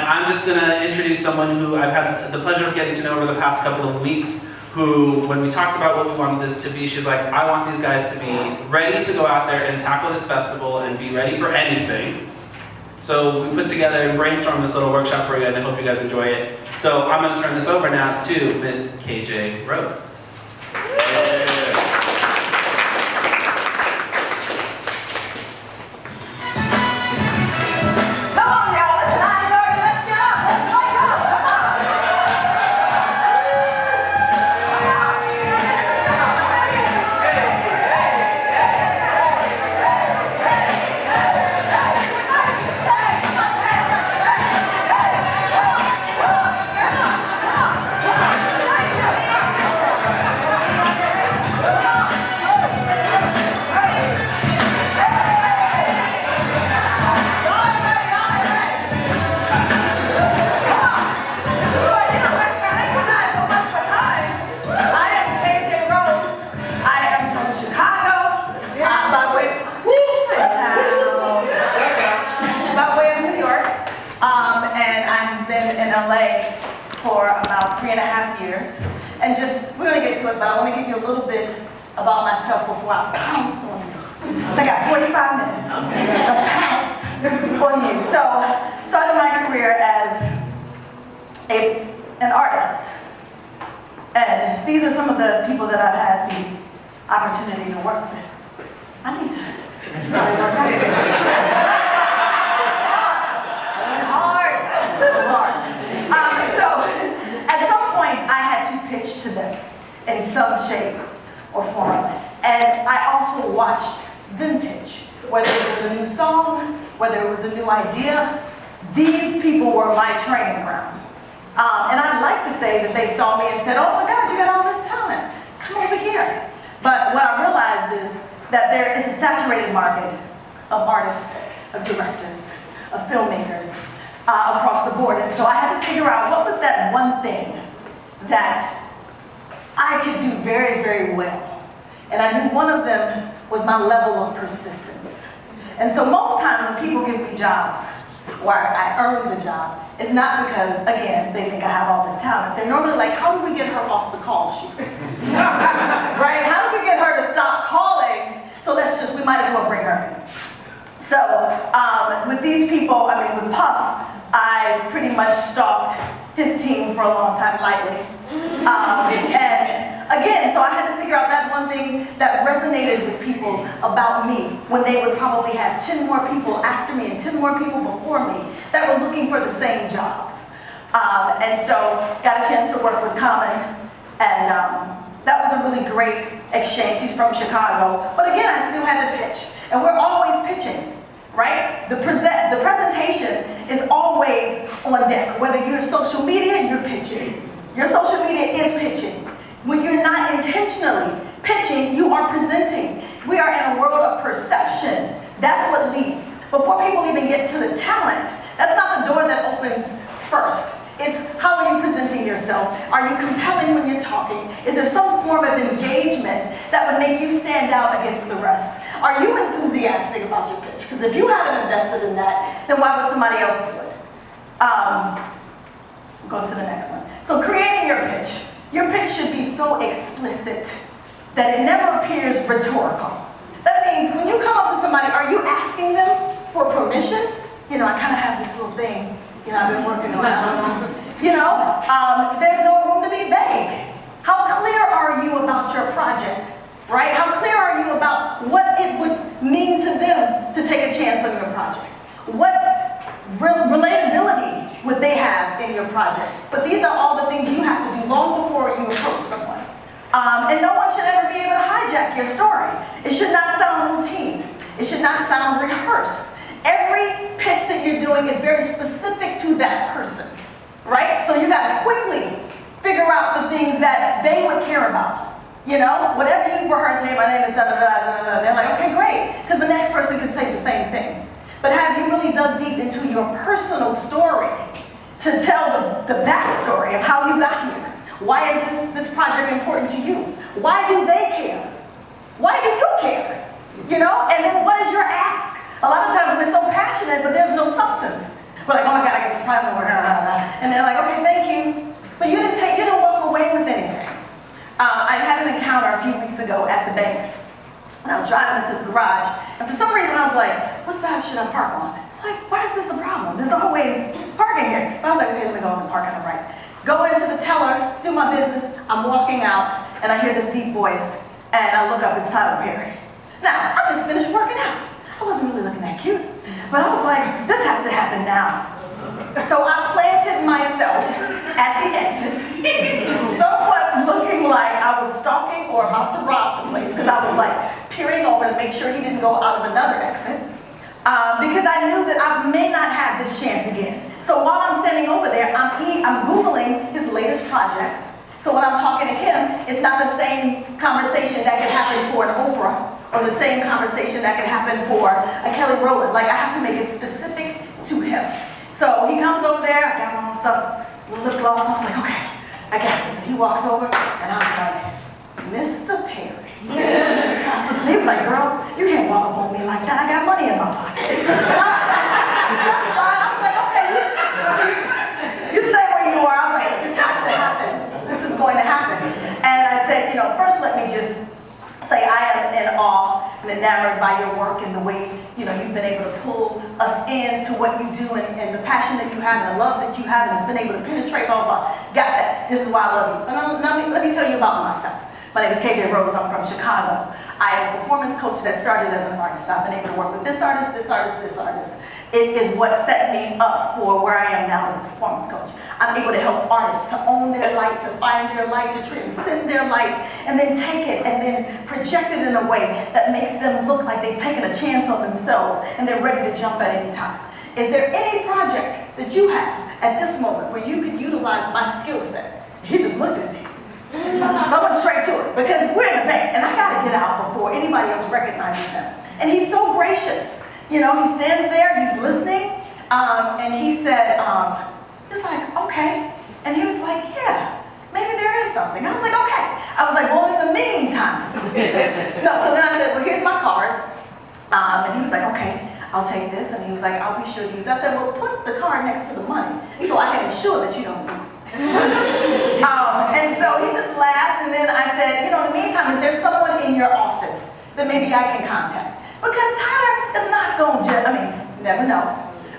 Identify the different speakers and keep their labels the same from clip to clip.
Speaker 1: I'm just going to introduce someone who I've had the pleasure of getting to know over the past couple of weeks, who, when we talked about what we wanted this to be, she's like, I want these guys to be ready to go out there and tackle this festival and be ready for anything. So we put together and brainstormed this little workshop for you, and I hope you guys enjoy it. So I'm going to turn this over now to Miss KJ Rose.
Speaker 2: For about 3.5 years, and we're going to get to it, but I want to give you a little bit about myself before I pounce on you. I got 45 minutes to pounce on you. So, started my career as an artist, and these are some of the people that I've had the opportunity to work with. I need to really work out. Pitch to them in some shape or form. And I also watched them pitch, whether it was a new song, whether it was a new idea. These people were my training ground. And I'd like to say that they saw me and said, oh my God, you got all this talent, come over here. But what I realized is that there is a saturated market of artists, of directors, of filmmakers across the board. And so I had to figure out what was that one thing that I could do very, very well. And I knew one of them was my level of persistence. And so most times when people give me jobs where I earn the job, it's not because, again, they think I have all this talent. They're normally like, how do we get her off the call sheet? Right? How do we get her to stop calling? So we might as well bring her in. So with these people, with Puff, I pretty much stalked his team for a long time lightly. And again, so I had to figure out that one thing that resonated with people about me when they would probably have 10 more people after me and 10 more people before me that were looking for the same jobs. And so got a chance to work with Common, and that was a really great exchange. He's from Chicago. But again, I still had to pitch. And we're always pitching. Right? The presentation is always on deck. Whether you're social media, you're pitching. Your social media is pitching. When you're not intentionally pitching, you are presenting. We are in a world of perception. That's what leads. Before people even get to the talent, that's not the door that opens first. It's how are you presenting yourself? Are you compelling when you're talking? Is there some form of engagement that would make you stand out against the rest? Are you enthusiastic about your pitch? Because if you haven't invested in that, then why would somebody else do it? Go to the next one. So creating your pitch. Your pitch should be so explicit that it never appears rhetorical. That means when you come up to somebody, are you asking them for permission? I kind of have this little thing, I've been working on, there's no room to be vague. How clear are you about your project, right? How clear are you about what it would mean to them to take a chance on your project? What relatability would they have in your project? But these are all the things you have to do long before you approach someone. And no one should ever be able to hijack your story. It should not sound routine. It should not sound rehearsed. Every pitch that you're doing is very specific to that person, right? So you got to quickly figure out the things that they would care about. Whatever you rehearse, hey, my name is da da da da da. They're like, okay, great, because the next person could say the same thing. But have you really dug deep into your personal story to tell the backstory of how you got here? Why is this project important to you? Why do they care? Why do you care? And then what is your ask? A lot of times we're so passionate, but there's no substance. We're like, oh my God, I got this finally working, and they're like, okay, thank you. But you didn't walk away with anything. I had an encounter a few weeks ago at the bank. And I was driving into the garage, and for some reason I was like, what side should I park on? It's like, why is this a problem? There's always parking here. But I was like, okay, let me go and park on the right. Go into the teller, do my business. I'm walking out, and I hear this deep voice, and I look up, it's Tyler Perry. Now, I just finished working out. I wasn't really looking that cute, but I was like, this has to happen now. So I planted myself at the exit, somewhat looking like I was stalking or about to rob the place, because I was like peering over to make sure he didn't go out of another exit, because I knew that I may not have this chance again. So while I'm standing over there, I'm Googling his latest projects. So when I'm talking to him, it's not the same conversation that can happen for an Oprah, or the same conversation that can happen for a Kelly Rowland. Like, I have to make it specific to him. So he comes over there, I got on some lip gloss, I was like, okay, I got this. And he walks over, and I was like, Mr. Perry. And he was like, girl, you can't walk up on me like that. I got money in my pocket. That's fine. I was like, okay, you say where you are. I was like, this has to happen. This is going to happen. And I said, first let me just say I am in awe and enamored by your work and the way, you've been able to pull us into what you do and the passion that you have and the love that you have, and it's been able to penetrate, blah, blah, blah. Got that. This is why I love you. And let me tell you about myself. My name is KJ Rose. I'm from Chicago. I am a performance coach that started as an artist. I've been able to work with this artist, this artist, this artist. It is what set me up for where I am now as a performance coach. I'm able to help artists to own their light, to find their light, to transcend their light, and then take it and then project it in a way that makes them look like they've taken a chance on themselves and they're ready to jump at any time. Is there any project that you have at this moment where you could utilize my skill set? He just looked at me. I went straight to it, because we're in the bank, and I got to get out before anybody else recognizes him. And he's so gracious. He stands there, he's listening, and he said, he's like, okay. And he was like, yeah, maybe there is something. I was like, okay. I was like, well, in the meantime. No, so then I said, well, here's my card. And he was like, okay, I'll take this. And he was like, I'll be sure to use it. I said, well, put the card next to the money so I can ensure that you don't lose it. And so he just laughed, and then I said, in the meantime, is there someone in your office that maybe I can contact? Because Tyler is not going to, never know.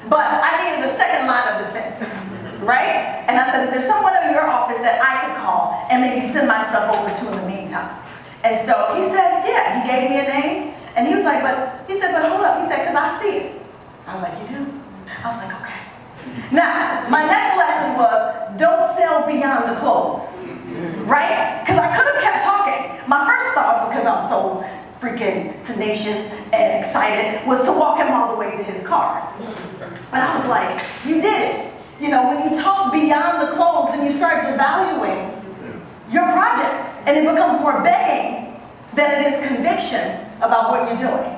Speaker 2: But I needed a second line of defense, right? And I said, is there someone in your office that I could call and maybe send my stuff over to in the meantime? And so he said, yeah, he gave me a name, and he was like, but hold up. He said, because I see it. I was like, you do? I was like, okay. Now, my next lesson was, don't sell beyond the clothes, right? Because I could have kept talking. My first thought, because I'm so freaking tenacious and excited, was to walk him all the way to his car. But I was like, you did it. When you talk beyond the clothes, then you start devaluing your project, and it becomes more begging than it is conviction about what you're doing.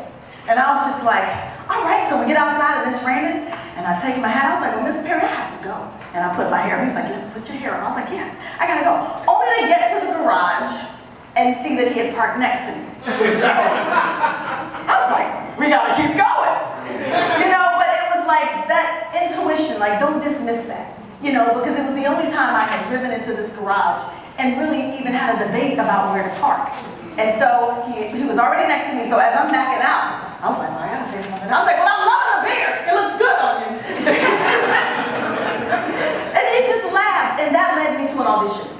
Speaker 2: And I was just like, all right, so we get outside and it's raining, and I take my hat. I was like, well, Mr. Perry, I have to go. And I put my hair. He was like, let's put your hair on. I was like, yeah, I gotta go. Only to get to the garage and see that he had parked next to me. I was like, we gotta keep going. But it was like that intuition, like, don't dismiss that. Because it was the only time I had driven into this garage and really even had a debate about where to park. And so he was already next to me, so as I'm backing out, I was like, well, I gotta say something. I was like, well, I'm loving the beer. It looks good on you. And he just laughed, and that led me to an audition.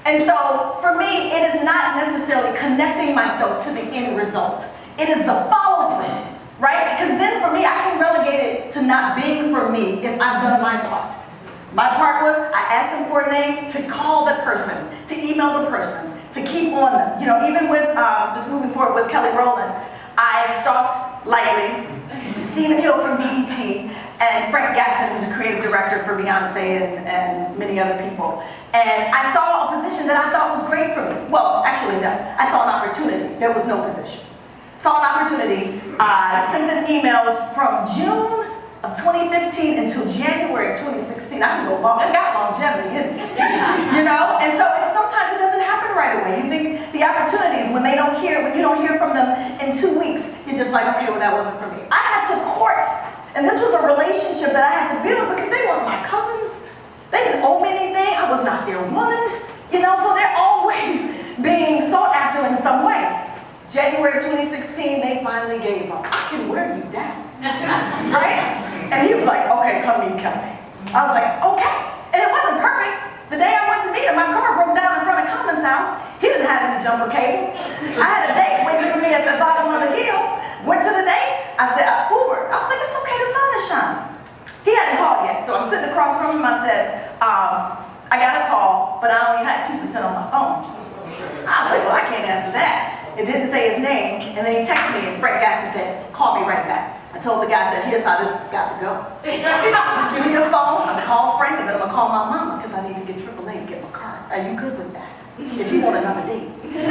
Speaker 2: And so, for me, it is not necessarily connecting myself to the end result. It is the follow-through, right? Because then for me, I can relegate it to not being for me if I've done my part. My part was, I asked him for a name, to call the person, to email the person, to keep on them. Even with, just moving forward with Kelly Rowland, I stalked lightly Stephen Hill from BET and Frank Gatson, who's a creative director for Beyonce and many other people. And I saw a position that I thought was great for me. Well, actually, no. I saw an opportunity. There was no position. Saw an opportunity, sent them emails from June of 2015 until January of 2016. I can go long. I got longevity in it. And so sometimes it doesn't happen right away. You think the opportunities, when you don't hear from them in 2 weeks, you're just like, okay, well, that wasn't for me. I had to court, and this was a relationship that I had to build, because okay, come meet Kelly. I was like, okay. And it wasn't perfect. The day I went to meet him, my car broke down in front of Common's house. He didn't have any jumper cables. I had a date waiting for me at the bottom of the hill. Went to the date. I said, I Ubered. I was like, it's okay, the sun is shining. He hadn't called yet, so I'm sitting across from him. I said, I got a call, but I only had 2% on my phone. I was like, well, I can't answer that. It didn't say his name, and then he texted me, and Frank Gatson said, call me right back. I told the guy, I said, here's how this has got to go. Give me your phone, I'm gonna call Frank, and then I'm gonna call my mama, because I need to get AAA to get my car. Are you good with that? If you want another date.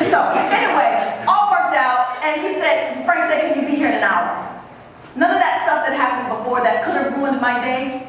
Speaker 2: So, anyway, all worked out, and he said, Frank said, can you be here in an hour? None of that stuff that happened before that could have ruined my day,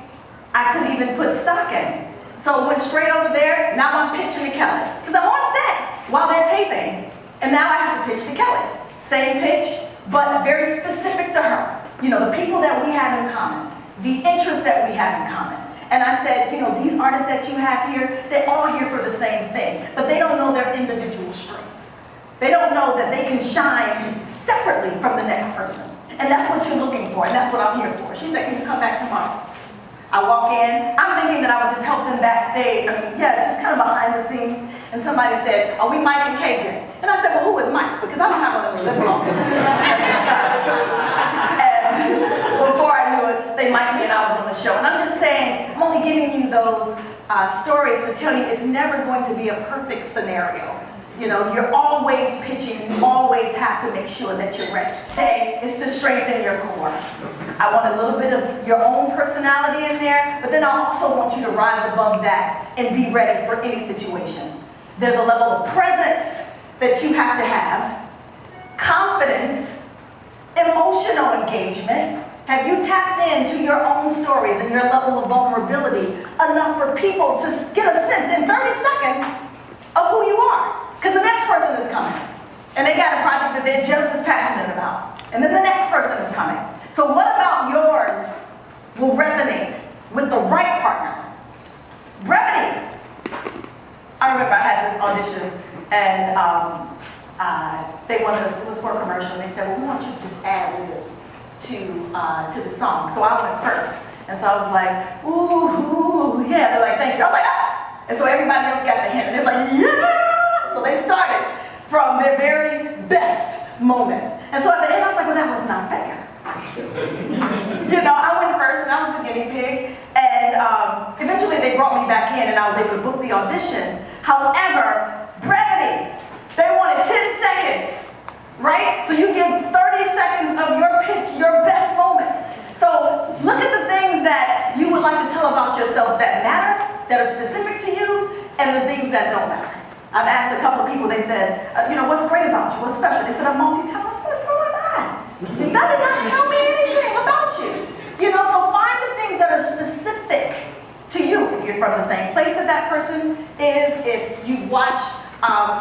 Speaker 2: I could even put stock in. So went straight over there, now I'm pitching to Kelly. Because I'm on set while they're taping, and now I have to pitch to Kelly. Same pitch, but very specific to her. You know, the people that we have in common, the interests that we have in common. And I said, you know, these artists that you have here, they're all here for the same thing, but they don't know their individual strengths. They don't know that they can shine separately from the next person. And that's what you're looking for, and that's what I'm here for. She said, can you come back tomorrow? I walk in, I'm thinking that I would just help them backstage, just kind of behind the scenes. And somebody said, are we Mike and KJ? And I said, well, who is Mike? Because I don't have one of the lip glosses. And before I knew it, they mic'd me and I was on the show. And I'm just saying, I'm only giving you those stories to tell you it's never going to be a perfect scenario. You know, you're always pitching, you always have to make sure that you're ready. Hey, it's to strengthen your core. I want a little bit of your own personality in there, but then I also want you to rise above that and be ready for any situation. There's a level of presence that you have to have, confidence, emotional engagement. Have you tapped into your own stories and your level of vulnerability enough for people to get a sense in 30 seconds of who you are? Because the next person is coming, and they got a project that they're just as passionate about. And then the next person is coming. So what about yours will resonate with the right partner? Brevity. I remember I had this audition, and they wanted us, it was for a commercial, and they said, well, we want you to just add lib to the song. So I went first. And so I was like, ooh, yeah. They're like, thank you. I was like, ah! And so everybody else got the hint, and they're like, yeah! So they started from their very best moment. And so at the end, I was like, well, that was not fair. You know, I went first, and I was the guinea pig. And eventually, they brought me back in, and I was able to book the audition. However, brevity, they wanted 10 seconds, right? So you give 30 seconds of your pitch, your best moments. So look at the things that you would like to tell about yourself that matter, that are specific to you, and the things that don't matter. I've asked a couple of people, they said, you know, what's great about you? What's special? They said, I'm multi-talented. I said, so am I. That did not tell me anything about you. You know, so find the things that are specific to you. If you're from the same place that that person is, if you watched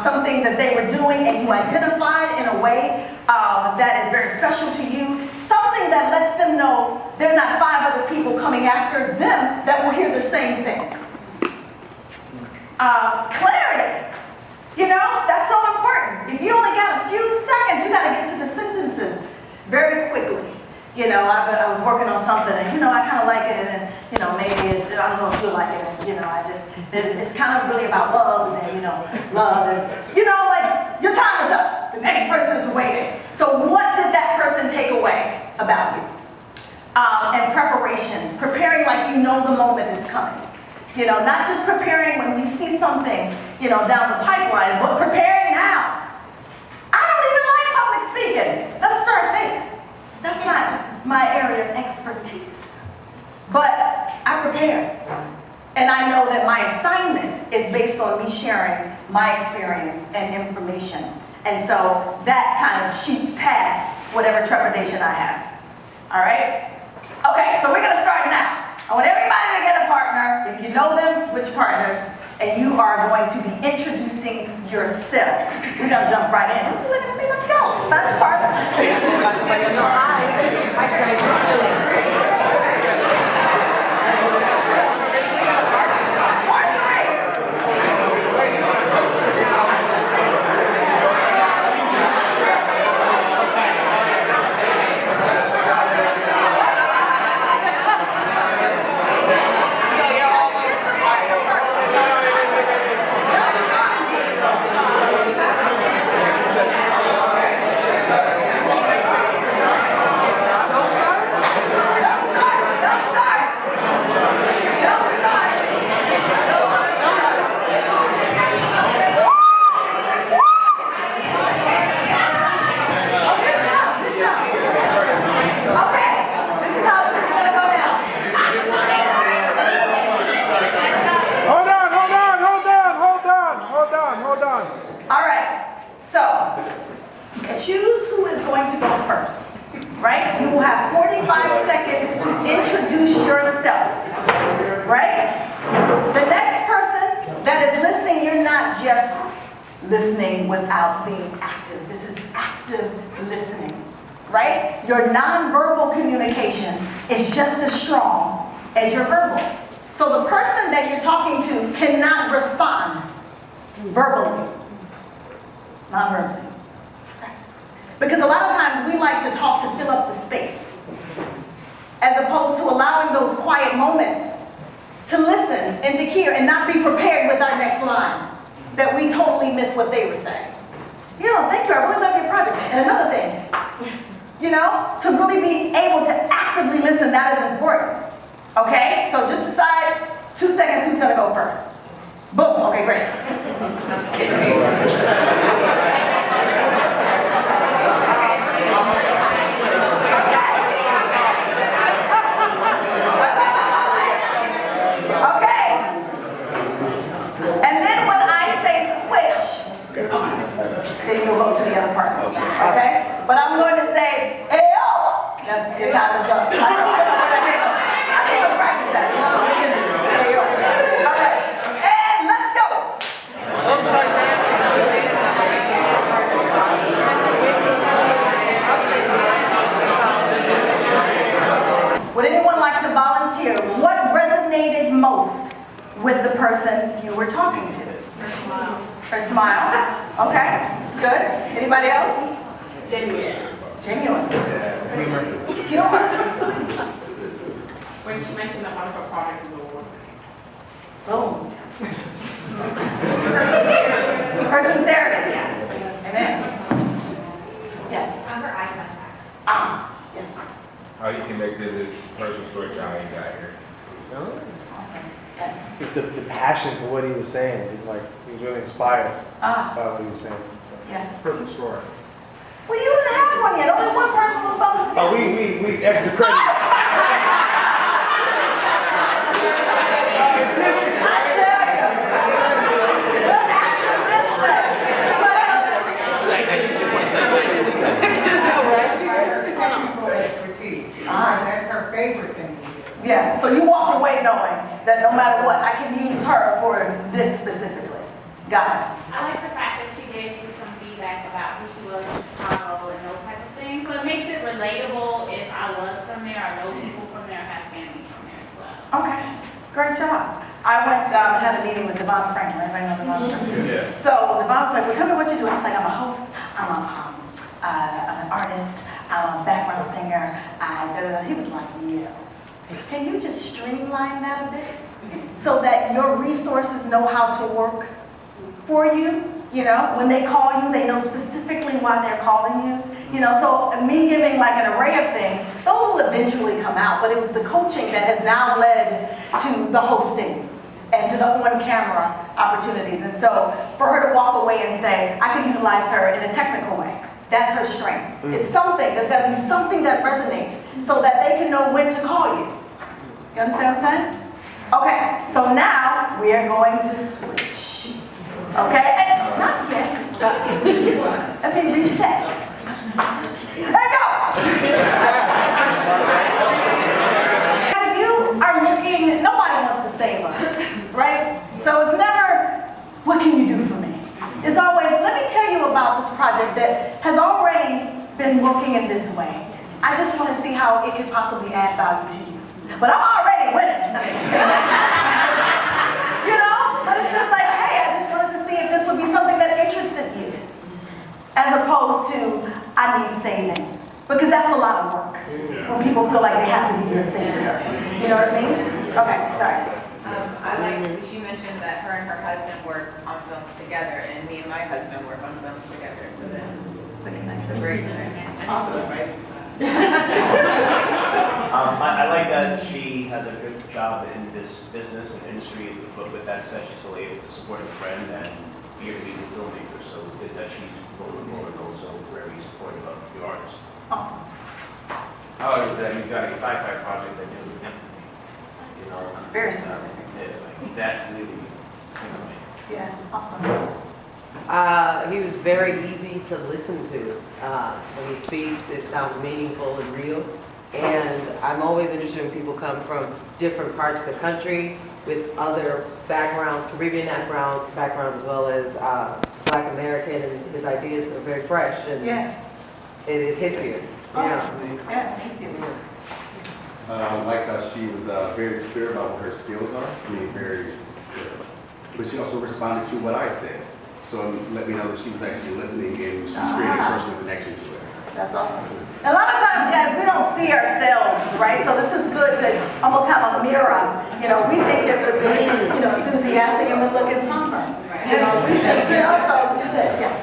Speaker 2: something that they were doing and you identified in a way that is very special to you, something that lets them know there are not 5 other people coming after them that will hear the same thing. Clarity. You know, that's so important. If you only got a few seconds, you got to get to the sentences very quickly. You know, I was working on something, and you know, I kind of like it, and then, you know, maybe I don't know if you like it, and you know, it's kind of really about love, and then, you know, love is, you know, like, your time is up. The next person is waiting. So what did that person take away about you? And preparation. Preparing like you know the moment is coming. You know, not just preparing when you see something, you know, down the pipeline, but preparing now. I don't even like public speaking. Let's start there. That's not my area of expertise. But I prepare. And I know that my assignment is based on me sharing my experience and information. And so that kind of shoots past whatever trepidation I have. All right? Okay, so we're going to start now. I want everybody to get a partner. If you know them, switch partners. And you are going to be introducing yourselves. We're going to jump right in. Don't be looking at me. Let's go. Find your partner. listening without being active. This is active listening, right? Your nonverbal communication is just as strong as your verbal. So the person that you're talking to cannot respond verbally, non-verbally. Because a lot of times we like to talk to fill up the space, as opposed to allowing those quiet moments to listen and to hear and not be prepared with our next line, that we totally miss what they were saying. You know, thank you, I really love your project. And another thing, you know, to really be able to actively listen, that is important. Okay, so just decide 2 seconds who's gonna go first. Boom, okay, great. Then you'll go to the other part. Okay? But I'm going to say, hey, yo! That's your time is up. I think I'll practice that. Hey, yo. All right. And let's go. Would anyone like to volunteer? What resonated most with the person you were talking to? Her smile. Okay, good. Anybody else? Genuine. Genuine. Humor.
Speaker 3: When she mentioned that one of her products is a woman.
Speaker 2: Boom. Her sincerity. Yes. Amen. Yes.
Speaker 4: Her eye contact.
Speaker 2: Ah, yes.
Speaker 5: How you connected this personal story to how you got here?
Speaker 2: Awesome.
Speaker 6: It's the passion for what he was saying. It's like he was really inspired by what he was saying.
Speaker 2: Yes.
Speaker 5: Perfect story.
Speaker 2: Well, you didn't have one yet. Only one person was supposed to.
Speaker 6: Oh, we extra credit.
Speaker 4: That's her favorite thing.
Speaker 2: Yeah, so you walked away knowing that no matter what, I can use her for this specifically. Got it.
Speaker 3: I like the fact that she gave you some feedback about who she was in Chicago and those type of things. So it makes it relatable if I was from there, I know people from there, have family from there as well.
Speaker 2: Okay, great job. I went had a meeting with Devon Franklin. Everybody know Devon Franklin?
Speaker 5: Yeah.
Speaker 2: So Devon was like, well, tell me what you do. I was like, I'm a host, I'm an artist, I'm a background singer. He was like, yeah. Can you just streamline that a bit so that your resources know how to work for you? You know, when they call you, they know specifically why they're calling you. You know, so me giving like an array of things, those will eventually come out, but it was the coaching that has now led to the hosting and to the on-camera opportunities. And so for her to walk away and say, I can utilize her in a technical way, that's her strength. It's something, there's gotta be something that resonates so that they can know when to call you. You understand what I'm saying? Okay, so now we are going to switch. Okay, and not yet. Let me reset. There you go. If you are looking, nobody wants to save us, right? So it's never, what can you do for me? It's always, let me tell you about this project that has already been working in this way. I just want to see how it could possibly add value to you. But I'm already winning. You know? But it's just like, hey, I just wanted to see if this would be something that interested you. As opposed to, I need saving. Because that's a lot of work. When people feel like they have to be your savior. You know what I mean? Okay, sorry.
Speaker 4: I like, she mentioned that her and her husband work on films together, and me and my husband work on films together, so then
Speaker 2: The
Speaker 4: it's
Speaker 2: connection.
Speaker 4: a great connection.
Speaker 2: Awesome.
Speaker 7: I like that she has a good job in this business and industry, but with that said, she's still able to support a friend and be a leading filmmaker. So it's good that she's vulnerable and also very supportive of the artist.
Speaker 2: Awesome.
Speaker 5: I like that he's got a sci-fi project that deals with empathy. You know,
Speaker 2: Very specific.
Speaker 5: Yeah, like that really.
Speaker 2: Yeah, awesome.
Speaker 8: He was very easy to listen to. When he speaks, it sounds meaningful and real. And I'm always interested when people come from different parts of the country with other backgrounds, Caribbean backgrounds, as well as Black American, and his ideas are very fresh, and
Speaker 2: Yeah.
Speaker 8: it hits you.
Speaker 2: Awesome. Yeah, thank you.
Speaker 9: I liked how she was very clear about what her skills are, being very clear. But she also responded to what I had said. So it let me know that she was actually listening and she was creating a personal connection to it.
Speaker 2: That's awesome. A lot of times, guys, we don't see ourselves, right? So this is good to almost have a mirror. You know, we think that we're really, enthusiastic and we look at sunburn. You know, we think, so this is it. Yes.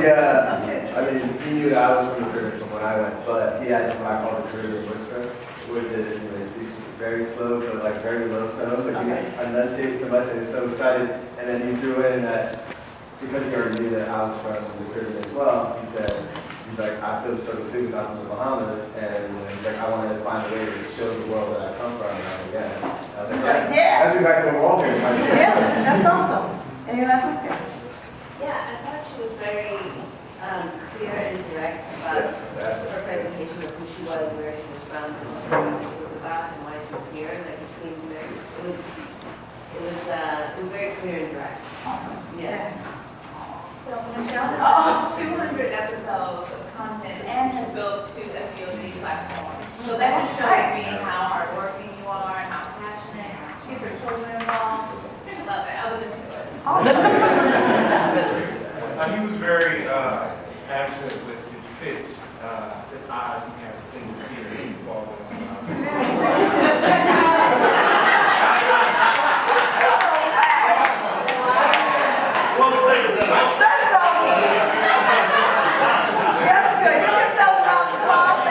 Speaker 10: Yeah, I mean, he knew that I was from the Caribbean from when I went, but he had what I call the Caribbean whisper, which is, he speaks very slow, but like very low tone, but he enunciates so much and he's so excited, and then he threw in that, because he already knew that I was from the Caribbean as well, he said, he's like, I feel struggle too because I'm from the Bahamas, and he's like, I wanted to find a way to show the world that I come from, and I was like, yeah. I was like,
Speaker 2: Yeah.
Speaker 10: That's exactly what we're all doing.
Speaker 2: Yeah, that's awesome. Any last ones?
Speaker 11: Yeah, I thought she was very clear and direct about her presentation of who she was, where she was from, and what it was about, and why she was here. Like it seemed very, it was very clear and direct.
Speaker 2: Awesome.
Speaker 11: Yeah.
Speaker 3: So Michelle has 200 episodes of content and has built 2 SEO platforms. So that just shows me how hardworking you are and how passionate. She gets her children involved. I love it. I was into it.
Speaker 5: He was very passionate with his pitch. His eyes, he had a single tear fall
Speaker 2: That's good. Give yourself a round of applause.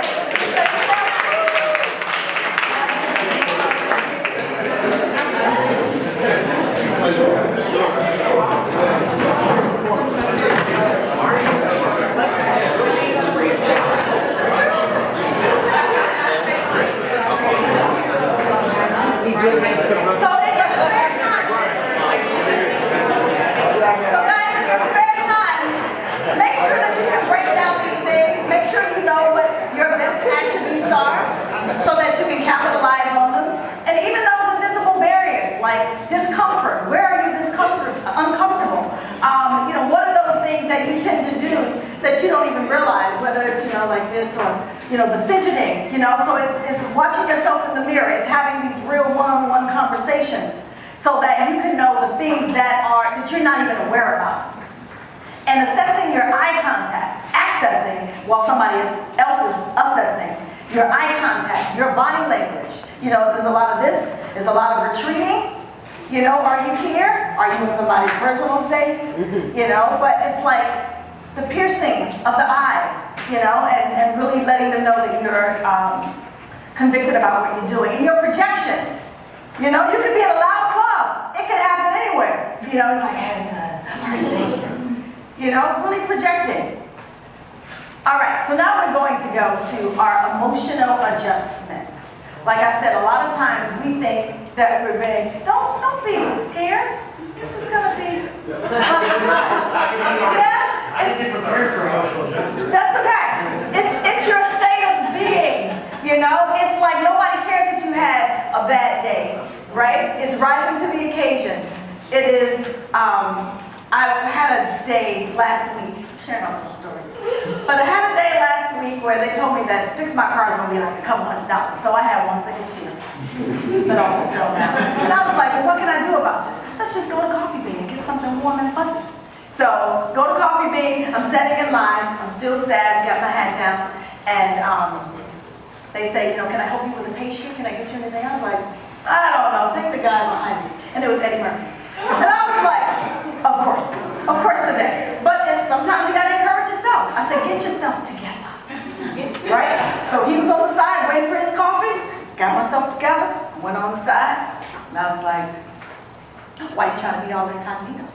Speaker 8: He's really
Speaker 2: So in your spare time, make sure that you can break down these things. Make sure you know what your best attributes are so that you can capitalize on them. And even those invisible barriers like discomfort. Where are you uncomfortable? What are those things that you tend to do that you don't even realize, whether it's, like this or, the fidgeting, so it's watching yourself in the mirror. It's having these real one-on-one conversations so that you can know the things that you're not even aware about. And assessing your eye contact, accessing while somebody else is assessing your eye contact, your body language. There's a lot of this, there's a lot of retreating. Are you here? Are you in somebody's personal space? But it's like the piercing of the eyes, and really letting them know that you're convicted about what you're doing. And your projection, you could be at a loud club. It could happen anywhere. It's like, hey, are you there? Really projecting. All right, so now we're going to go to our emotional adjustments. Like I said, a lot of times we think that we're being, don't be scared. This is gonna be, yeah,
Speaker 6: I didn't get prepared for emotional adjustment.
Speaker 2: that's okay. It's your state of being, It's like nobody cares that you had a bad day, right? It's rising to the occasion. It is, I had a day last week, sharing all those stories, but I had a day last week where they told me that to fix my car is going to be like a couple $100. So I had one single tear, but also fell down. And I was like, well, what can I do about this? Let's just go to Coffee Bean and get something warm and fuzzy. So go to Coffee Bean, I'm standing in line, I'm still sad, got my hat down, and they say, can I help you with a pastry? Can I get you anything? I was like, I don't know, take the guy behind me. And it was Eddie Murphy. And I was like, of course today. But sometimes you gotta encourage yourself. I said, get yourself together, right? So he was on the side waiting for his coffee, got myself together, went on the side, and I was like, why you trying to be all incognito?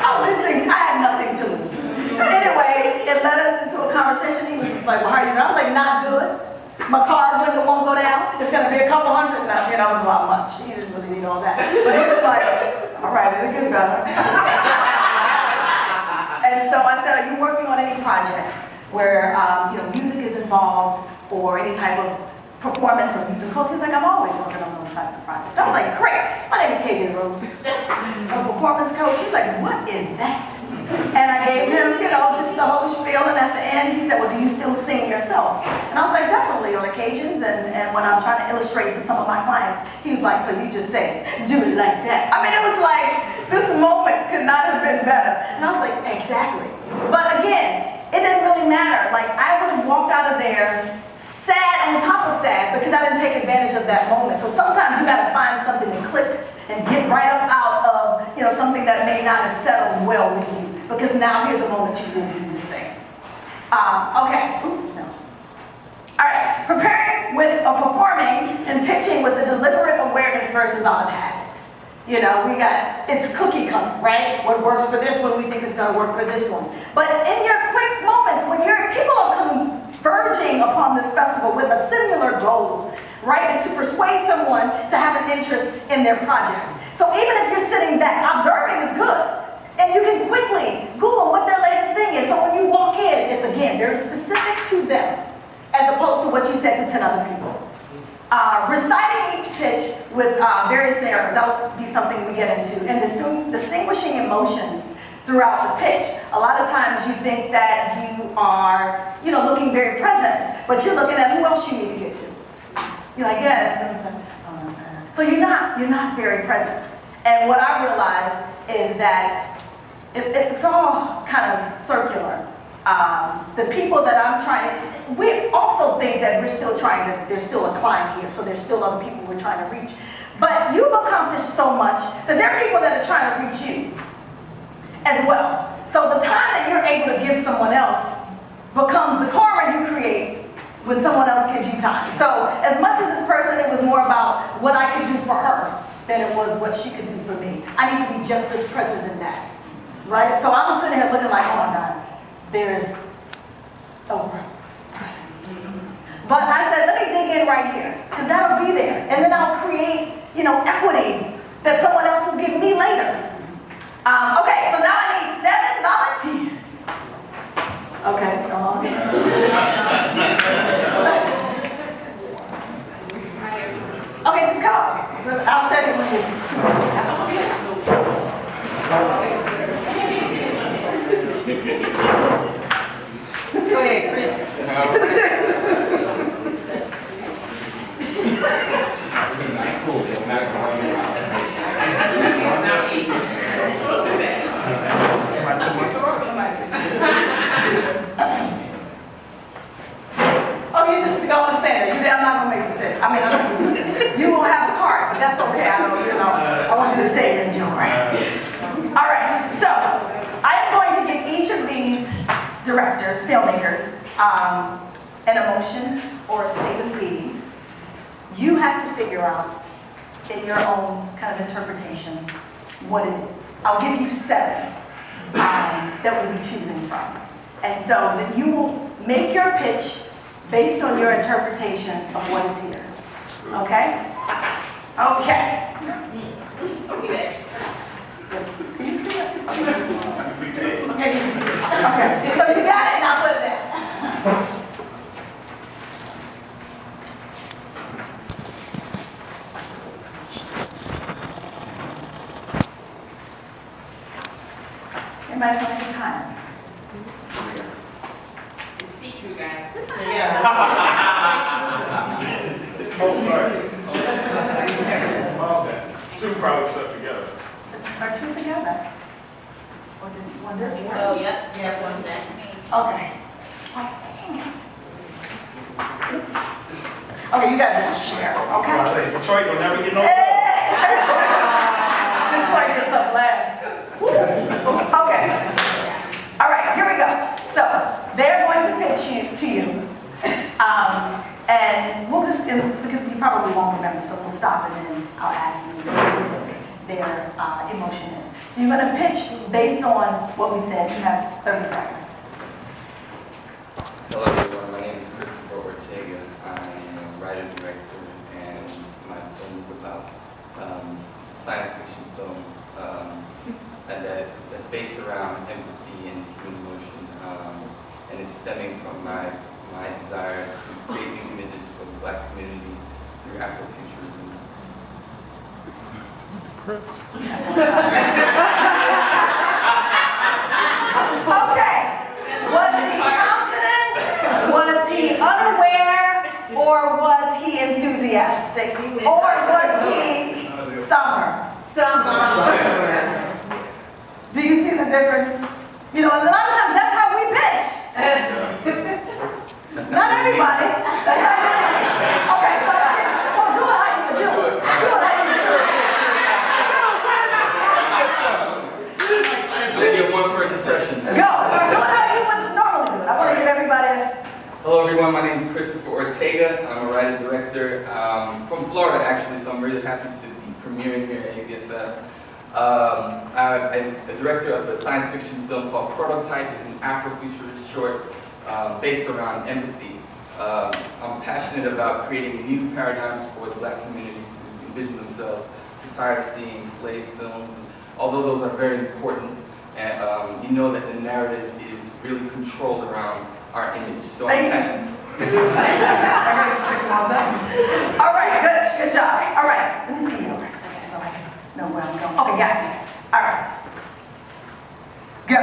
Speaker 2: All these things, I had nothing to lose. Anyway, it led us into a conversation. He was just like, well, how are you doing? I was like, not good. My car window won't go down. It's gonna be a couple hundred. Now, it was a lot much. He didn't really need all that. But he was like, all right, it'll get better. And so I said, are you working on any projects where music is involved or any type of performance or musicals. He was like, I'm always working on those types of projects. I was like, great. My name is KJ Rose. I'm a performance coach. He was like, what is that? And I gave him, you know, just the whole spiel. And at the end, he said, well, do you still sing yourself? And I was like, definitely on occasions. And when I'm trying to illustrate to some of my clients, he was like, so you just say, do it like that. I mean, it was like, this moment could not have been better. And I was like, exactly. But again, it didn't really matter. Like, I would walk out of there sad on top of sad because I didn't take advantage of that moment. So sometimes you got to find something to click and get right up out of, you know, something that may not have settled well with you. Because now here's a moment you really need to sing. Okay. Oops, no. All right. Preparing with performing and pitching with a deliberate awareness versus out of habit. You know, we got, it's cookie cutter, right? What works for this one, we think is going to work for this one. But in your quick moments, when people are converging upon this festival with a similar goal, right, is to persuade someone to have an interest in their project. So even if you're sitting back, observing is good. And you can quickly Google what their latest thing is. So when you walk in, it's again very specific to them, as opposed to what you said to 10 other people. Reciting each pitch with various scenarios, that will be something we get into. And distinguishing emotions throughout the pitch. A lot of times you think that you are, you know, looking very present, but you're looking at who else you need to get to. You're like, yeah, so you're not very present. And what I realized is that it's all kind of circular. The people that I'm trying, we also think that we're still trying to, there's still a climb here, so there's still other people we're trying to reach. But you've accomplished so much that there are people that are trying to reach you as well. So the time that you're able to give someone else becomes the karma you create when someone else gives you time. So as much as this person, it was more about what I could do for her than it was what she could do for me. I need to be just as present in that, right? So I'm sitting here looking like, oh my God, there's Oprah. But I said, let me dig in right here, because that'll be there. And then I'll create, you know, equity that someone else will give me later. Okay, so now I need 7 volunteers. Okay, come on. Okay, just come. I'll tell you when it is. Go ahead, Chris. Oh, you just go and stand there. I'm not gonna make you sit. I mean, you won't have a card, but that's okay. I don't, you know, I want you to stay and enjoy. All right, so I am going to give each of these directors, filmmakers, an emotion or a state of being. You have to figure out in your own kind of interpretation what it is. I'll give you 7 that we'll be choosing from. And so that you will make your pitch based on your interpretation of what is here. Okay? Okay.
Speaker 3: Okay.
Speaker 2: Can you see it? Okay, you can see it. Okay. So you got it, now put it down. Anybody tell me some time?
Speaker 11: It's see-through, guys.
Speaker 5: Oh, sorry. Okay. 2 probably stuck together.
Speaker 2: Are 2 together? Or did one does one?
Speaker 11: Oh, yep, yeah, one, that's me.
Speaker 2: Okay. It's like, dang it. Okay, you guys just share, okay?
Speaker 5: Detroit will never get no.
Speaker 2: Detroit gets up last. Okay. All right, here we go. So they're going to pitch to you. And we'll just, because you probably won't remember, so we'll stop and then I'll ask you what their emotion is. So you're going to pitch based on what we said. You have 30 seconds.
Speaker 12: Hello everyone, my name is Christopher Ortega. I'm a writer-director and my film is about science fiction film that's based around empathy and human emotion, and it's stemming from my my desire to create new images for the Black community through Afrofuturism.
Speaker 2: Okay. Was he confident? Was he unaware? Or was he enthusiastic? Or was he somewhere? Somewhere. Do you see the difference? You know, a lot of times that's how we pitch. Not everybody. Okay, so do it how you would do it. Do it how you would do it.
Speaker 12: Let me get one first impression.
Speaker 2: Go. Do it how you would normally do it. I want to give everybody a...
Speaker 12: Hello everyone, my name is Christopher Ortega. I'm a writer-director from Florida actually, so I'm really happy to be premiering here at ABFF. I'm a director of a science fiction film called Prototype. It's an Afrofuturist short based around empathy. I'm passionate about creating new paradigms for the Black community to envision themselves. I'm tired of seeing slave films, and although those are very important, and you know that the narrative is really controlled around our image. So I'm passionate.
Speaker 2: All right, good job. All right, let me see yours so I can know where I'm going. Okay, got it. All right. Go.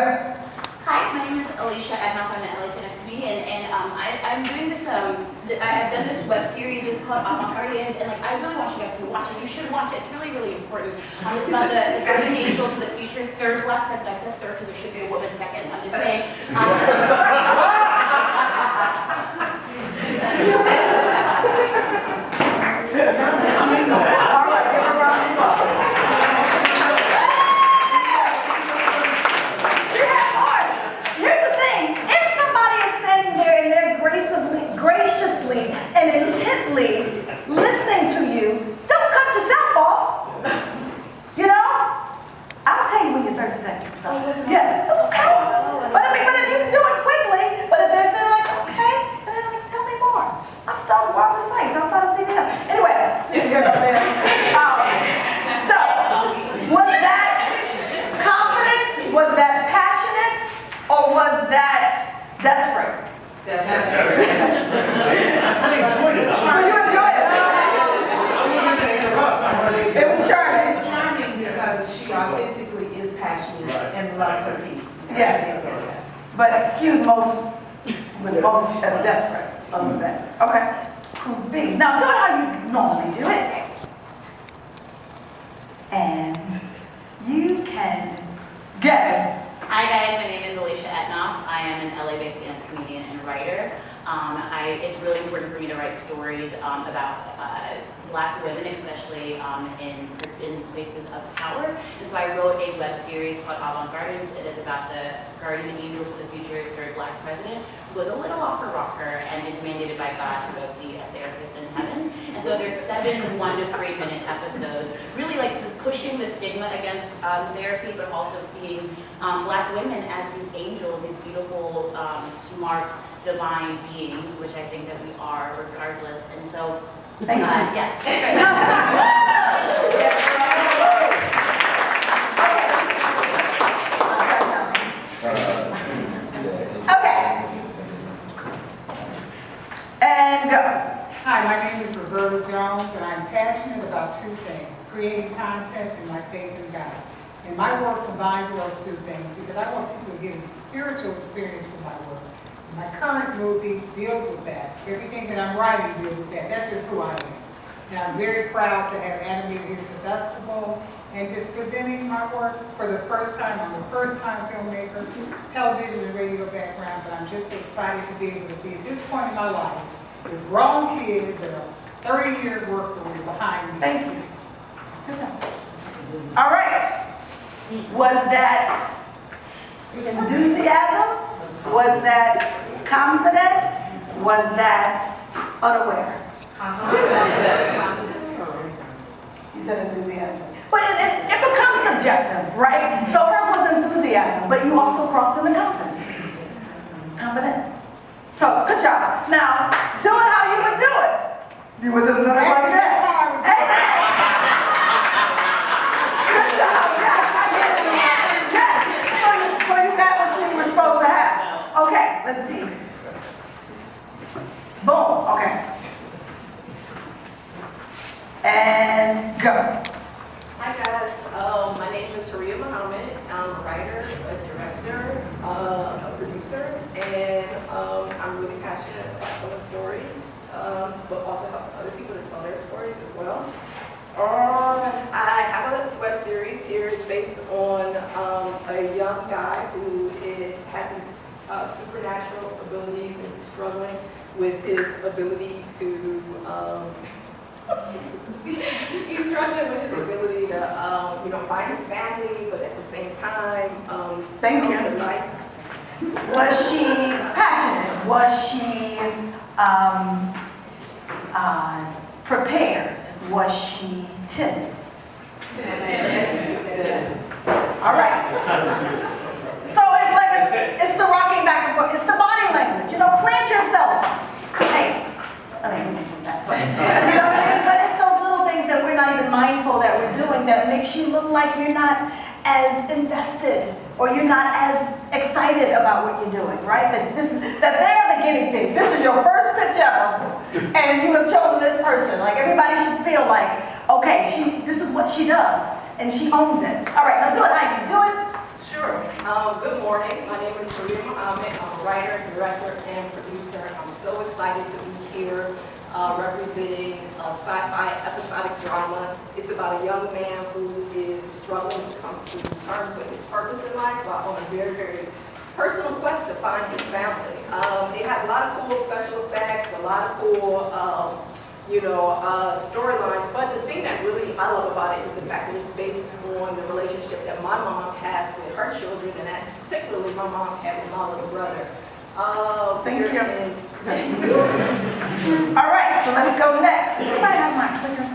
Speaker 13: Hi, my name is Alicia Adnoff. I'm an LA stand-up comedian, and I'm doing this. I have done this web series. It's called Avant-Gardians, and I really want you guys to watch it. You should watch it. It's really, really important. It's about the guardian angel to the future third Black president. I said third because there should be a woman second. I'm just saying.
Speaker 2: All right, give her a round of applause. Here's the thing. If somebody is standing there and they're graciously and intently listening to you, don't cut yourself off. You know? I'll tell you when your 30 seconds is up. Yes, that's okay. But I mean, if you can do it quickly, but if they're saying okay, and then tell me more. I started walking the sites outside of CBS. Anyway, you're up there. So, was that confidence? Was that passionate? Or was that desperate? Desperate. You enjoyed it? It was charming.
Speaker 14: It's charming because she authentically is passionate and loves her piece.
Speaker 2: Yes. But skewed most as desperate a little bit. Okay. Cool beans. Now do it how you normally do it. And you can get it.
Speaker 13: Hi guys, my name is Alicia Etnoff. I am an LA-based stand-up comedian and writer. It's really important for me to write stories about Black women, especially in places of power. And so I wrote a web series called Avant-Gardians. It is about the guardian angel to the future third Black president who was a little off her rocker and is mandated by God to go see a therapist in heaven. And so there's 7 1 to 3 minute episodes, really pushing the stigma against therapy, but also seeing Black women as these angels, these beautiful, smart, divine beings, which I think that we are regardless. And so,
Speaker 2: thank you.
Speaker 13: Yeah.
Speaker 2: Okay. And go.
Speaker 14: Hi, my name is Roberta Jones, and I'm passionate about 2 things, creating content and my faith in God. And my work combines those 2 things because I want people to get a spiritual experience from my work. My current movie deals with that. Everything that I'm writing deals with that. That's just who I am. And I'm very proud to have animated here at the festival and just presenting my work for the first time. I'm a first-time filmmaker, television and radio background, but I'm just so excited to be able to be at this point in my life with grown kids and a 30-year work career behind me.
Speaker 2: Thank you. Good job. All right. Was that enthusiasm? Was that confident? Was that unaware? You said enthusiasm. But it becomes subjective, right? So hers was enthusiasm, but you also crossed into confidence. So, good job. Now, do it how you would do it. You would do it like that. Amen. Good job. Yes, I get it. Yes. So you got what you were supposed to have. Okay, let's see. and go.
Speaker 15: Hi guys, my name is Haria Muhammad. I'm a writer, a director, a producer, and I'm really passionate about telling stories, but also help other people to tell their stories as well. I have a web series here. It's based on a young guy who has these supernatural abilities and he's struggling with his ability to he's struggling with his ability to find his family, but at the same time
Speaker 2: Thank you.
Speaker 15: comes to life.
Speaker 2: Was she passionate? Was she prepared? Was she timid? All right. So it's like it's the rocking back and forth. It's the body language. Plant yourself. Hey, I mean, that. But it's those little things that we're not even mindful that we're doing that makes you look like you're not as invested or you're not as excited about what you're doing, right? That they're the guinea pig. This is your first picture, and you have chosen this person. Like everybody should feel like, okay, this is what she does, and she owns it. All right, now do it. How you do it?
Speaker 15: Sure. Good morning. My name is Haria Muhammad. I'm a writer, director, and producer. I'm so excited to be here representing a sci-fi episodic drama. It's about a young man who is struggling to come to terms with his purpose in life while on a very, very personal quest to find his family. It has a lot of cool special effects, a lot of cool storylines, but the thing that really I love about it is the fact that it's based on the relationship that my mom has with her children, and that particularly my mom had with my little brother.
Speaker 2: Thank you. All right, so let's go next. Does anybody have my clicker?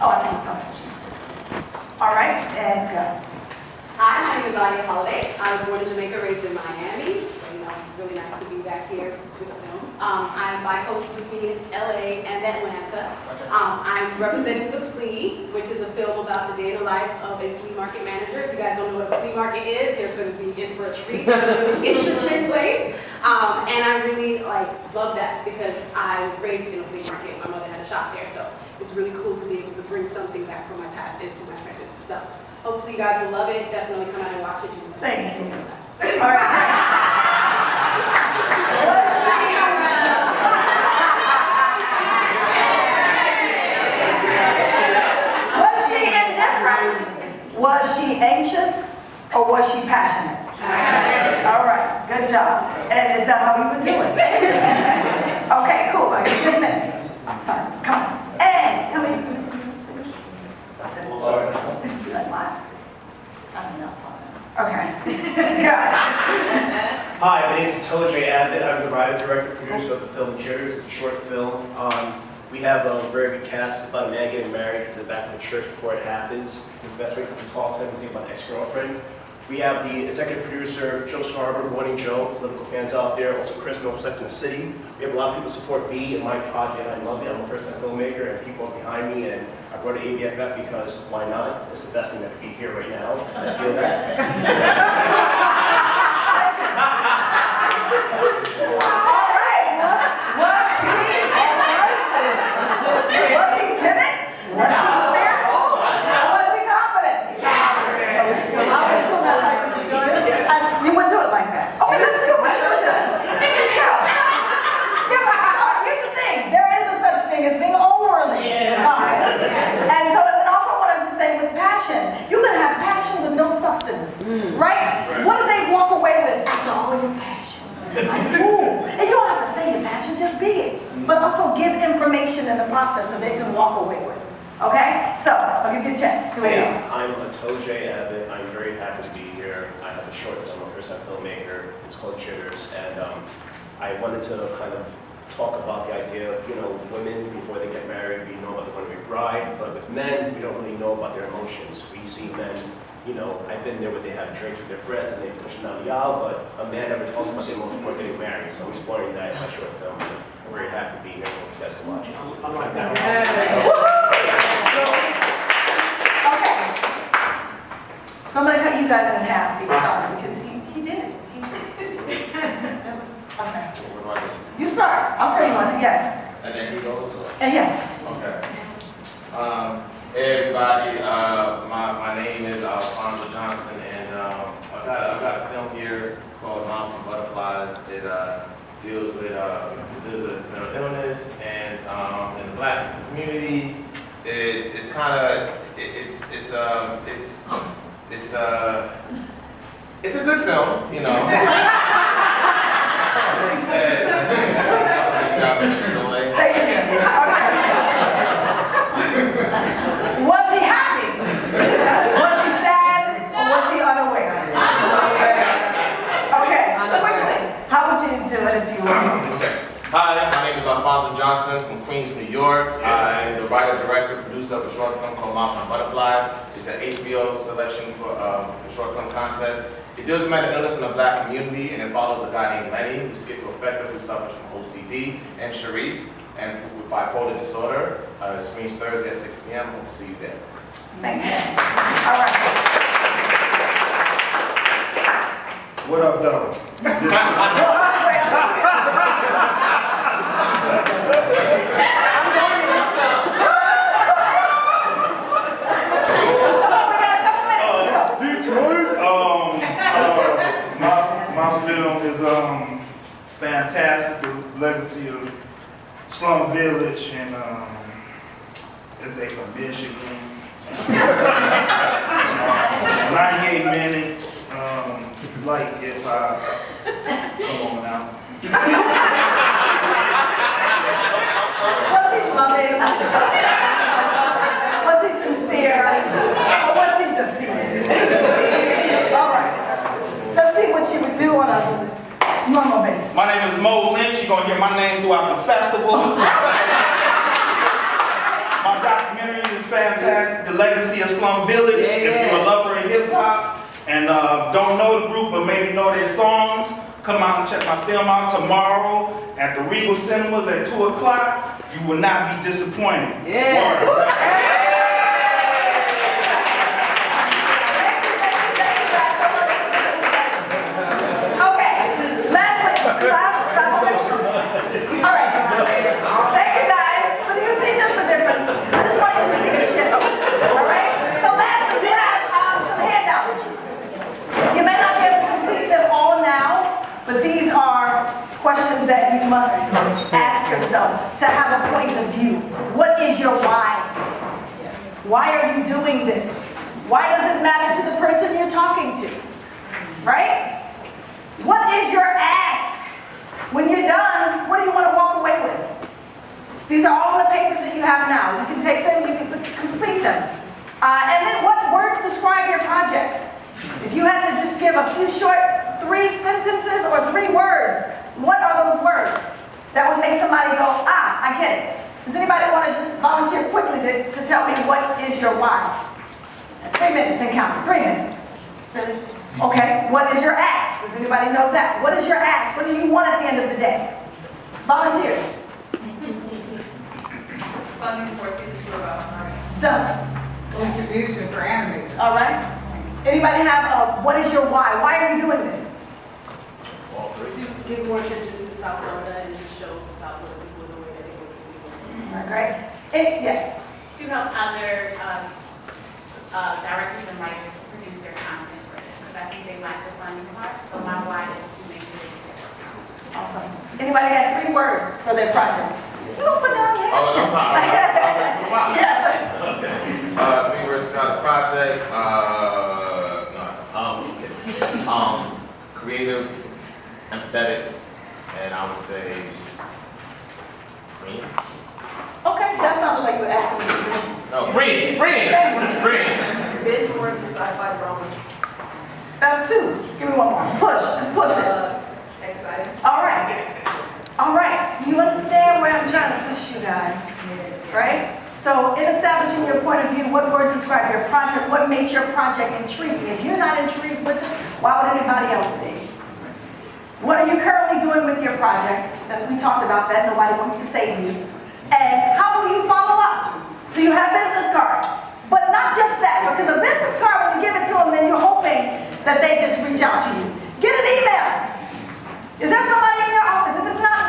Speaker 2: Oh, I see. Okay. All right, and go.
Speaker 11: Hi, my name is Anya Holiday. I was born in Jamaica, raised in Miami. So, it's really nice to be back here with the film. I'm bi-coastal between LA and Atlanta. I'm representing The Flea, which is a film about the day in the life of a flea market manager. If you guys don't know what a flea market is, you're going to be in for a treat. It's a really interesting place. And I really love that because I was raised in a flea market. My mother had a shop there, so it's really cool to be able to bring something back from my past into my present. So hopefully you guys will love it. Definitely come out and watch it.
Speaker 2: Thank you. All right. Was she indifferent? Was she anxious? Or was she passionate? All right, good job. And is that how you would do it? Okay, cool. I got 10 minutes. I'm sorry. Come on. And tell me. Okay. Yeah.
Speaker 16: Hi, my name is J. Abbott. I'm the writer, director, producer of the film Jitters. It's a short film. We have a very good cast. It's about a man getting married in the back of the church before it happens. His best friend comes to talk to him and think about an ex-girlfriend. We have the executive producer, Joe Scarborough, Morning Joe, political fans out there. Also Chris Noel from Sex and the City. We have a lot of people support me and my project, and I love it. I'm a first-time filmmaker, and people are behind me, and I brought to ABFF because why not? It's the best thing that could be here right now. I feel that.
Speaker 2: All right. Was he timid? Was he fearful? Or was he confident? You wouldn't do it like that. Oh, that's good. What you would do? Yeah, but here's the thing. There is a such thing as being overly confident. And so, and then also what I was to say with passion, you're going to have passion with no substance, right? What do they walk away with after all your passion? Like, ooh. And you don't have to say your passion, just be it. But also give information in the process that they can walk away with. Okay? So, I'll give you a chance.
Speaker 16: Yeah, I'm J. Abbott. I'm very happy to be here. I have a short film, a first-time filmmaker. It's called Jitters, and I wanted to kind of talk about the idea of, women before they get married, we know about the runaway bride, but with men, we don't really know about their emotions. We see men, I've been there where they have drinks with their friends and they push them down the aisle, but a man never talks about their emotions before getting married. So I'm exploring that in my short film. I'm very happy to be here. Hope you guys can watch it. I like that.
Speaker 2: Okay. So I'm going to cut you guys in half because he did it. Okay.
Speaker 17: do I just?
Speaker 2: You start. I'll tell you one. Yes.
Speaker 17: And then he goes?
Speaker 2: And yes.
Speaker 17: Okay. Hey everybody, my name is Alfonso Johnson, and I've got a film here called Moms and Butterflies. It deals with there's a mental illness, and in the Black community, it's kind of it's a good film, you know.
Speaker 2: Was he happy? Was he sad? Or was he unaware? Okay, quickly. How would you do it if you were?
Speaker 17: Okay. Hi, my name is Alfonso Johnson from Queens, New York. I'm the writer, director, producer of a short film called Moms and Butterflies. It's an HBO selection for the short film contest. It deals with mental illness in the Black community, and it follows a guy named Lenny, who's schizoaffective, who suffers from OCD, and Sharice, and with bipolar disorder. It screens Thursday at 6 p.m. Hope to see you there.
Speaker 2: Thank you. All right.
Speaker 5: What up, though? Detroit. My film is fantastic. The legacy of Slum Village, and it's they from Michigan. 98 minutes. If you like hip hop, come on now.
Speaker 2: Was he loving? Was he sincere? Or was he defeated? All right. Let's see what you would do on a normal basis.
Speaker 5: My name is Mo Lynch. You're gonna hear my name throughout the festival. My documentary is fantastic. The Legacy of Slum Village. If you're a lover of hip hop and don't know the group but maybe know their songs, come out and check my film out tomorrow at the Regal Cinemas at 2 o'clock. You will not be disappointed. Word.
Speaker 2: Questions that you must ask yourself to have a point of view. What is your why? Why are you doing this? Why does it matter to the person you're talking to? Right? What is your ask? When you're done, what do you want to walk away with? These are all the papers that you have now. You can take them, you can complete them. And then what words describe your project? If you had to just give a few short 3 sentences or 3 words, what are those words that would make somebody go, ah, I get it? Does anybody want to just volunteer quickly to tell me what is your why? 3 minutes and count. 3 minutes. Really? Okay, what is your ask? Does anybody know that? What is your ask? What do you want at the end of the day? Volunteers.
Speaker 3: Funding for future
Speaker 2: Done.
Speaker 14: Distribution for animators.
Speaker 2: All right. Anybody have what is your why? Why are you doing this?
Speaker 11: To give more attention to South Florida and just show South Florida people the way that they go to people.
Speaker 2: All right, great. Yes.
Speaker 13: To help other directors and writers to produce their content for them, because I think they lack the funding part. So my why is to make sure they get their content.
Speaker 2: Awesome. Anybody got 3 words for their project? You don't put down your hand.
Speaker 17: Oh, no problem.
Speaker 2: Yes.
Speaker 17: Okay. 3 words about the project. Creative, empathetic, and I would say free.
Speaker 2: Okay, that sounded like you were asking me to do.
Speaker 17: No, free.
Speaker 15: Been more than sci-fi drama.
Speaker 2: That's 2. Give me one more. Push. Just push it.
Speaker 15: Excited.
Speaker 2: All right. All right. Do you understand where I'm trying to push you guys? Right? So in establishing your point of view, what words describe your project? What makes your project intriguing? If you're not intrigued with it, why would anybody else be? What are you currently doing with your project? We talked about that. Nobody wants to say me. And how will you follow up? Do you have business cards? But not just that, because a business card, when you give it to them, then you're hoping that they just reach out to you. Get an email. Is there somebody in your office? If it's not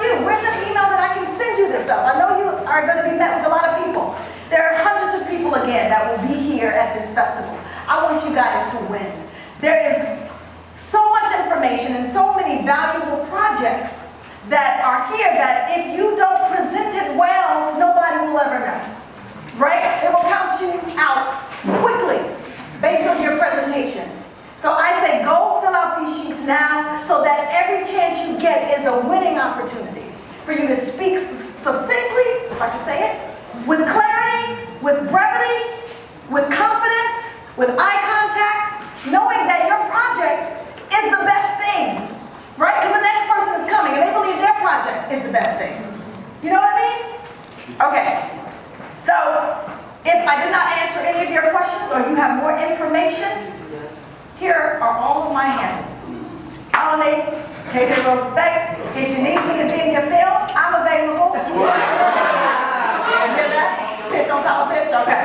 Speaker 2: are here that if you don't present it well, nobody will ever know. Right? They will count you out quickly based on your presentation. So I say go fill out these sheets now so that every chance you get is a winning opportunity for you to speak succinctly, if I can say it, with clarity, with brevity, with confidence, with eye contact, knowing that your project is the best thing, right? Because the next person is coming and they believe their project is the best thing. You know what I mean? Okay. So, if I did not answer any of your questions or you have more information, here are all of my handles. Holiday, KJ Rose Beck. If you need me to be in your film, I'm available. You hear that? Pitch on top of pitch? Okay.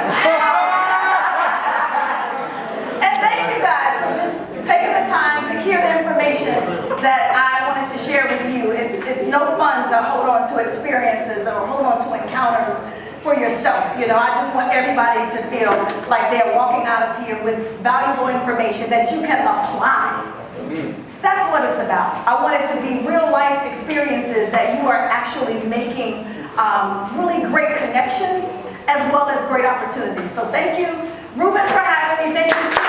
Speaker 2: And thank you guys for just taking the time to hear the information that I wanted to share with you. It's no fun to hold on to experiences or hold on to encounters for yourself. You know, I just want everybody to feel like they're walking out of here with valuable information that you can apply. That's what it's about. I want it to be real life experiences that you are actually making really great connections as well as great opportunities. So thank you, Ruben, for having me. Thank you, Sid.